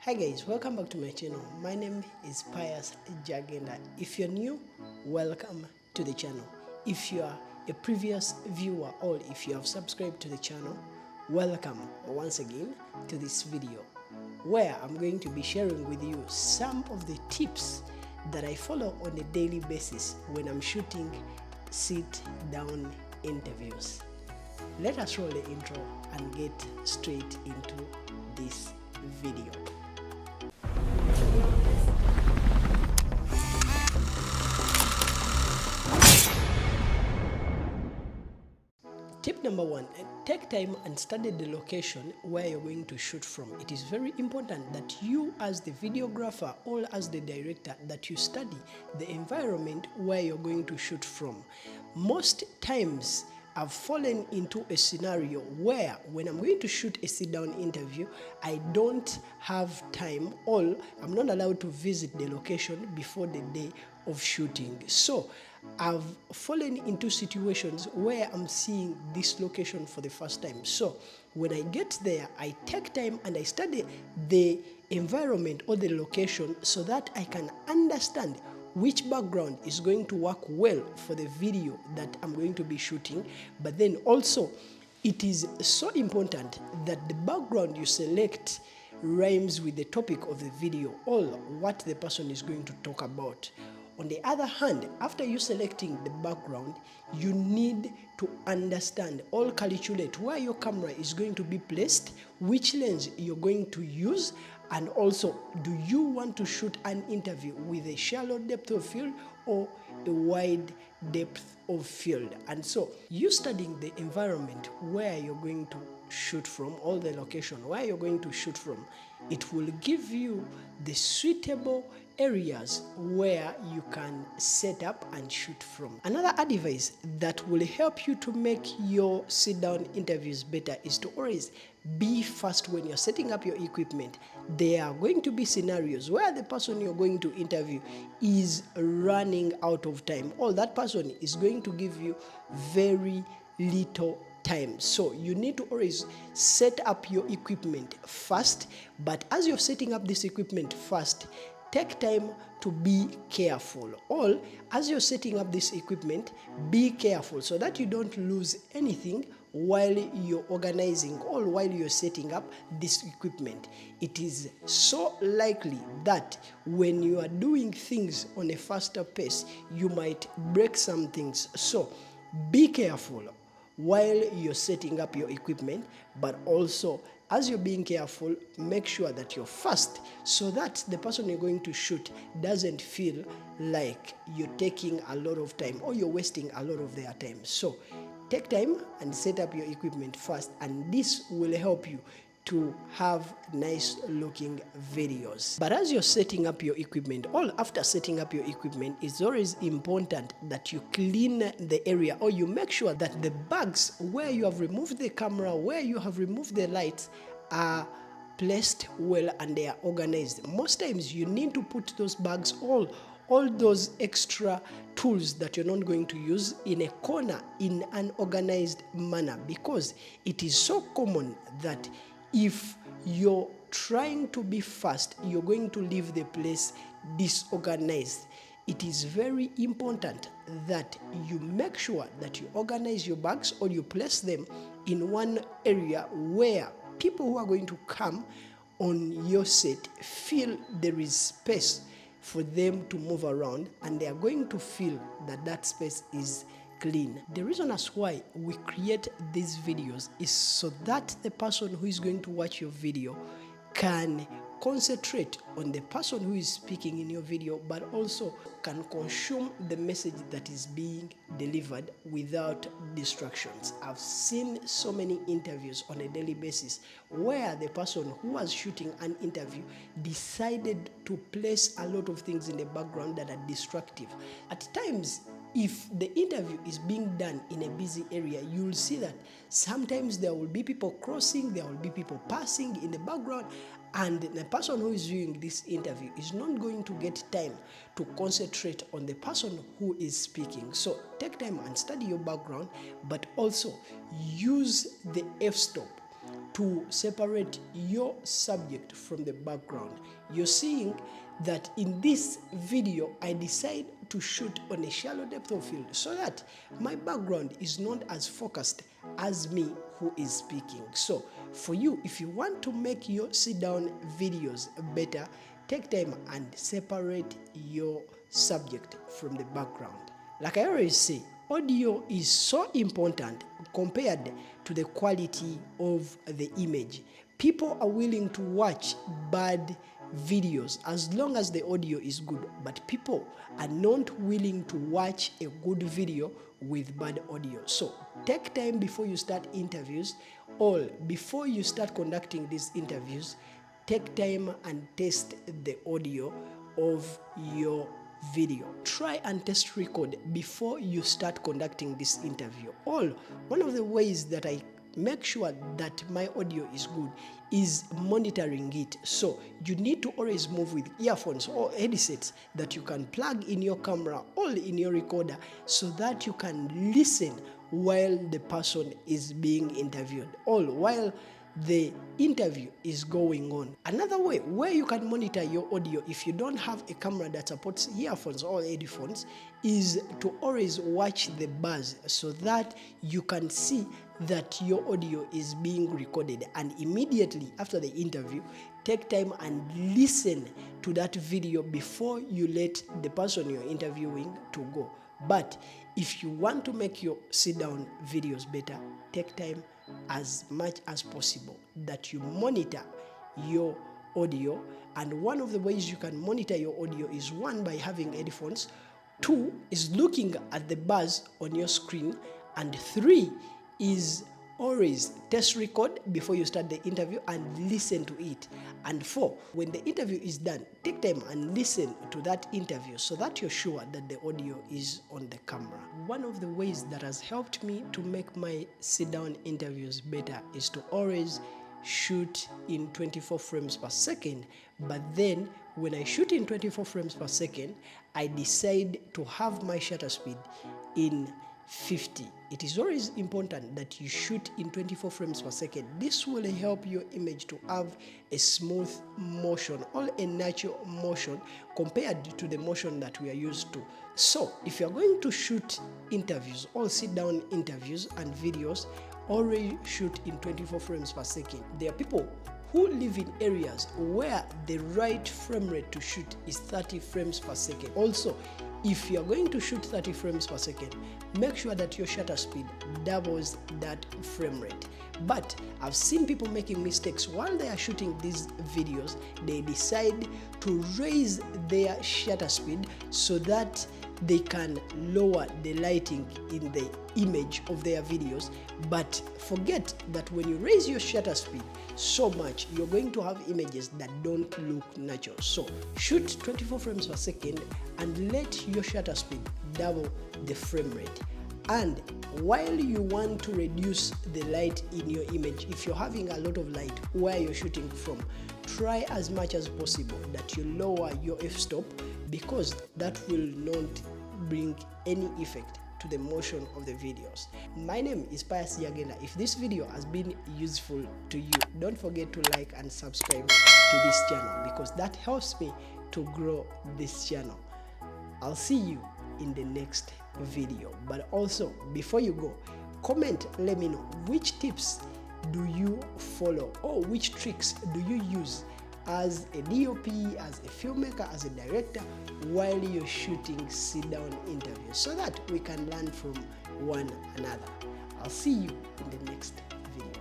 Hi guys, welcome back to my channel. My name is Pius Jagenda. If you're new, welcome to the channel. If you are a previous viewer or if you have subscribed to the channel, welcome once again to this video where I'm going to be sharing with you some of the tips that I follow on a daily basis when I'm shooting sit-down interviews. Let us roll the intro and get straight into this video. Tip number one, take time and study the location where you're going to shoot from. It is very important that you as the videographer or as the director that you study the environment where you're going to shoot from. Most times I've fallen into a scenario where when I'm going to shoot a sit-down interview, I don't have time or I'm not allowed to visit the location before the day of shooting. So I've fallen into situations where I'm seeing this location for the first time. So when I get there, I take time and I study the environment or the location so that I can understand which background is going to work well for the video that I'm going to be shooting. But then also, it is so important that the background you select rhymes with the topic of the video or what the person is going to talk about. On the other hand, after you selecting the background, you need to understand or calculate where your camera is going to be placed, which lens you're going to use, and also, do you want to shoot an interview with a shallow depth of field or a wide depth of field? And so, you studying the environment where you're going to shoot from, or the location where you're going to shoot from, it will give you the suitable areas where you can set up and shoot from. Another advice that will help you to make your sit-down interviews better is to always be fast when you're setting up your equipment. There are going to be scenarios where the person you're going to interview is running out of time, or that person is going to give you very little time. So you need to always set up your equipment fast, but as you're setting up this equipment fast, take time to be careful. Or as you're setting up this equipment, be careful so that you don't lose anything while you're organizing or while you're setting up this equipment. It is so likely that when you are doing things on a faster pace, you might break some things. So be careful while you're setting up your equipment, but also as you're being careful, make sure that you're fast so that the person you're going to shoot doesn't feel like you're taking a lot of time or you're wasting a lot of their time. So take time and set up your equipment fast, and this will help you to have nice looking videos. But as you're setting up your equipment, or after setting up your equipment, it's always important that you clean the area, or you make sure that the bags where you have removed the camera, where you have removed the lights, are placed well and they are organized. Most times you need to put those bags, all those extra tools that you're not going to use, in a corner in an organized manner, because it is so common that if you're trying to be fast, you're going to leave the place disorganized. It is very important that you make sure that you organize your bags or you place them in one area where people who are going to come on your set feel there is space for them to move around, and they are going to feel that that space is clean. The reason as why we create these videos is so that the person who is going to watch your video can concentrate on the person who is speaking in your video, but also can consume the message that is being delivered without distractions. I've seen so many interviews on a daily basis where the person who was shooting an interview decided to place a lot of things in the background that are destructive. At times, if the interview is being done in a busy area, you'll see that sometimes there will be people crossing, there will be people passing in the background, and the person who is viewing this interview is not going to get time to concentrate on the person who is speaking. So take time and study your background, but also use the f-stop to separate your subject from the background. You're seeing that in this video, I decide to shoot on a shallow depth of field so that my background is not as focused as me who is speaking. So for you, if you want to make your sit-down videos better, take time and separate your subject from the background. Like I always say, audio is so important compared to the quality of the image. People are willing to watch bad videos as long as the audio is good, but people are not willing to watch a good video with bad audio. So take time before you start interviews, or before you start conducting these interviews, take time and test the audio of your video. Try and test record before you start conducting this interview. One of the ways that I make sure that my audio is good is monitoring it. So you need to always move with earphones or headsets that you can plug in your camera or in your recorder so that you can listen while the person is being interviewed, or while the interview is going on. Another way where you can monitor your audio if you don't have a camera that supports earphones or headphones is to always watch the buzz so that you can see that your audio is being recorded, and immediately after the interview, take time and listen to that video before you let the person you're interviewing to go. But if you want to make your sit-down videos better, take time as much as possible that you monitor your audio. And one of the ways you can monitor your audio is, one, by having headphones, 2 is looking at the buzz on your screen, and 3 is always test record before you start the interview and listen to it. And 4, when the interview is done, take time and listen to that interview so that you're sure that the audio is on the camera. One of the ways that has helped me to make my sit-down interviews better is to always shoot in 24 frames per second. But then when I shoot in 24 frames per second, I decide to have my shutter speed in 50. It is always important that you shoot in 24 frames per second. This will help your image to have a smooth motion or a natural motion compared to the motion that we are used to. So if you're going to shoot interviews or sit down interviews and videos, always shoot in 24 frames per second. There are people who live in areas where the right frame rate to shoot is 30 frames per second. Also, if you're going to shoot 30 frames per second, make sure that your shutter speed doubles that frame rate. But I've seen people making mistakes while they are shooting these videos. They decide to raise their shutter speed so that they can lower the lighting in the image of their videos, but forget that when you raise your shutter speed so much, you're going to have images that don't look natural. So shoot 24 frames per second and let your shutter speed double the frame rate. And while you want to reduce the light in your image, if you're having a lot of light where you're shooting from, try as much as possible that you lower your f-stop, because that will not bring any effect to the motion of the videos. My name is Pius Yagenda. If this video has been useful to you, don't forget to like and subscribe to this channel, because that helps me to grow this channel. I'll see you in the next video. But also, before you go, comment, let me know which tips do you follow, or which tricks do you use as a DOP, as a filmmaker, as a director, while you're shooting sit-down interviews, so that we can learn from one another. I'll see you in the next video.